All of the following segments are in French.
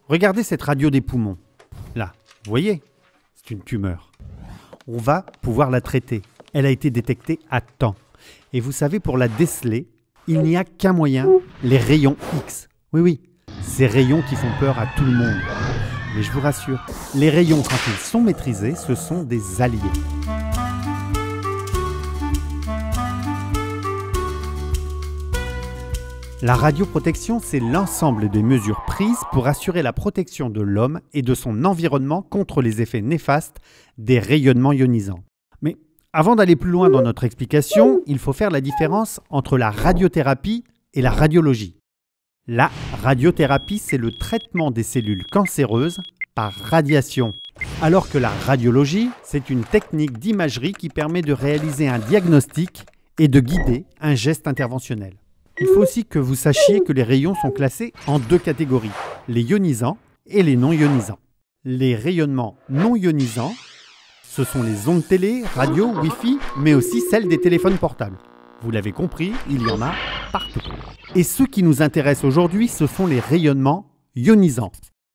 regardez cette radio des poumons. Là, vous voyez, c'est une tumeur. On va pouvoir la traiter. Elle a été détectée à temps. Et vous savez, pour la déceler, il n'y a qu'un moyen, les rayons X. Oui, ces rayons qui font peur à tout le monde. Mais je vous rassure, les rayons, quand ils sont maîtrisés, ce sont des alliés. La radioprotection, c'est l'ensemble des mesures prises pour assurer la protection de l'homme et de son environnement contre les effets néfastes des rayonnements ionisants. Mais avant d'aller plus loin dans notre explication, il faut faire la différence entre la radiothérapie et la radiologie. La radiothérapie, c'est le traitement des cellules cancéreuses par radiation, alors que la radiologie, c'est une technique d'imagerie qui permet de réaliser un diagnostic et de guider un geste interventionnel. Il faut aussi que vous sachiez que les rayons sont classés en deux catégories, les ionisants et les non ionisants. Les rayonnements non ionisants, ce sont les ondes télé, radio, Wi-Fi, mais aussi celles des téléphones portables. Vous l'avez compris, il y en a partout. Et ceux qui nous intéressent aujourd'hui, ce sont les rayonnements ionisants.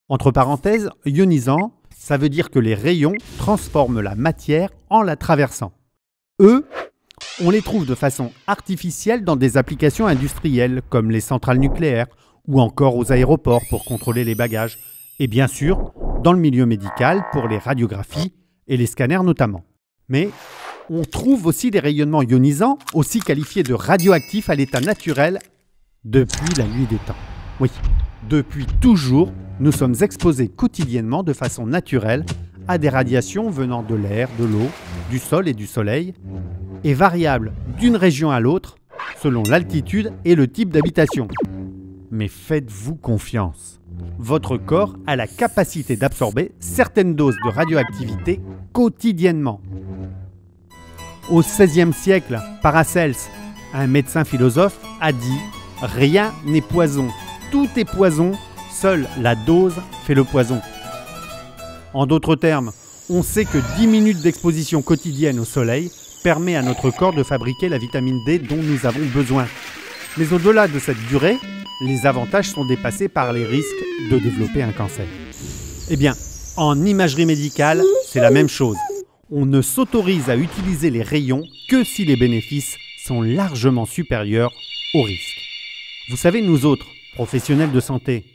Entre parenthèses, ionisants, ça veut dire que les rayons transforment la matière en la traversant. Eux, on les trouve de façon artificielle dans des applications industrielles comme les centrales nucléaires ou encore aux aéroports pour contrôler les bagages et bien sûr dans le milieu médical pour les radiographies et les scanners notamment. Mais on trouve aussi des rayonnements ionisants aussi qualifiés de radioactifs à l'état naturel depuis la nuit des temps. Oui, depuis toujours, nous sommes exposés quotidiennement de façon naturelle à des radiations venant de l'air, de l'eau, du sol et du soleil, et variables d'une région à l'autre selon l'altitude et le type d'habitation. Mais faites-vous confiance. Votre corps a la capacité d'absorber certaines doses de radioactivité quotidiennement. Au XVIe siècle, Paracels, un médecin philosophe, a dit « Rien n'est poison, tout est poison, seule la dose fait le poison ». En d'autres termes, on sait que 10 minutes d'exposition quotidienne au soleil permet à notre corps de fabriquer la vitamine D dont nous avons besoin. Mais au-delà de cette durée, les avantages sont dépassés par les risques de développer un cancer. Eh bien, en imagerie médicale, c'est la même chose. On ne s'autorise à utiliser les rayons que si les bénéfices sont largement supérieurs aux risques. Vous savez, nous autres, professionnels de santé,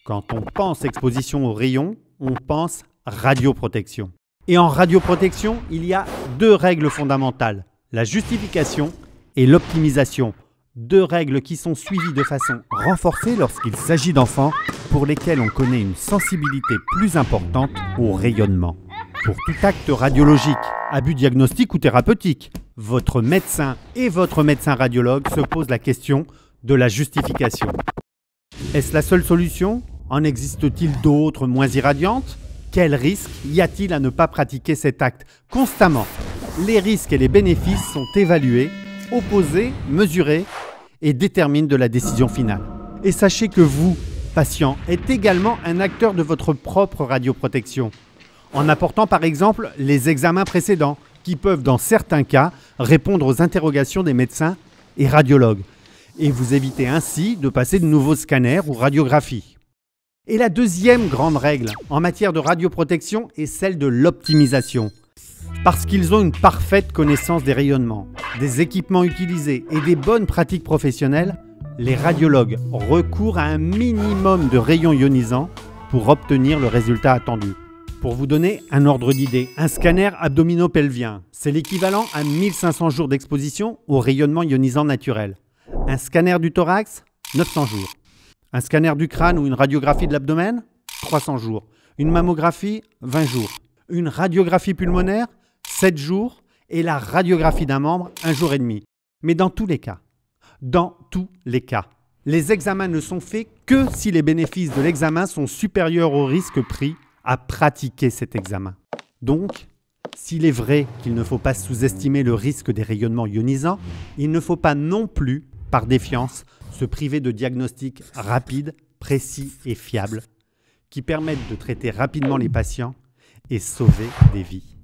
quand on pense exposition aux rayons, on pense radioprotection. Et en radioprotection, il y a deux règles fondamentales, la justification et l'optimisation. Deux règles qui sont suivies de façon renforcée lorsqu'il s'agit d'enfants pour lesquels on connaît une sensibilité plus importante au rayonnement. Pour tout acte radiologique, à but diagnostique ou thérapeutique, votre médecin et votre médecin radiologue se posent la question de la justification. Est-ce la seule solution? En existe-t-il d'autres moins irradiantes? Quel risque y a-t-il à ne pas pratiquer cet acte constamment? Les risques et les bénéfices sont évalués, opposés, mesurés et déterminent de la décision finale. Et sachez que vous, patient, êtes également un acteur de votre propre radioprotection, en apportant par exemple les examens précédents qui peuvent dans certains cas répondre aux interrogations des médecins et radiologues et vous éviter ainsi de passer de nouveaux scanners ou radiographies. Et la deuxième grande règle en matière de radioprotection est celle de l'optimisation. Parce qu'ils ont une parfaite connaissance des rayonnements, des équipements utilisés et des bonnes pratiques professionnelles, les radiologues recourent à un minimum de rayons ionisants pour obtenir le résultat attendu. Pour vous donner un ordre d'idée, un scanner abdominopelvien, c'est l'équivalent à 1500 jours d'exposition au rayonnement ionisant naturel. Un scanner du thorax, 900 jours. Un scanner du crâne ou une radiographie de l'abdomen, 300 jours. Une mammographie, 20 jours. Une radiographie pulmonaire, 7 jours. Et la radiographie d'un membre, 1 jour et demi. Mais dans tous les cas, les examens ne sont faits que si les bénéfices de l'examen sont supérieurs aux risques pris à pratiquer cet examen. Donc, s'il est vrai qu'il ne faut pas sous-estimer le risque des rayonnements ionisants, il ne faut pas non plus, par défiance, se priver de diagnostics rapides, précis et fiables qui permettent de traiter rapidement les patients et sauver des vies.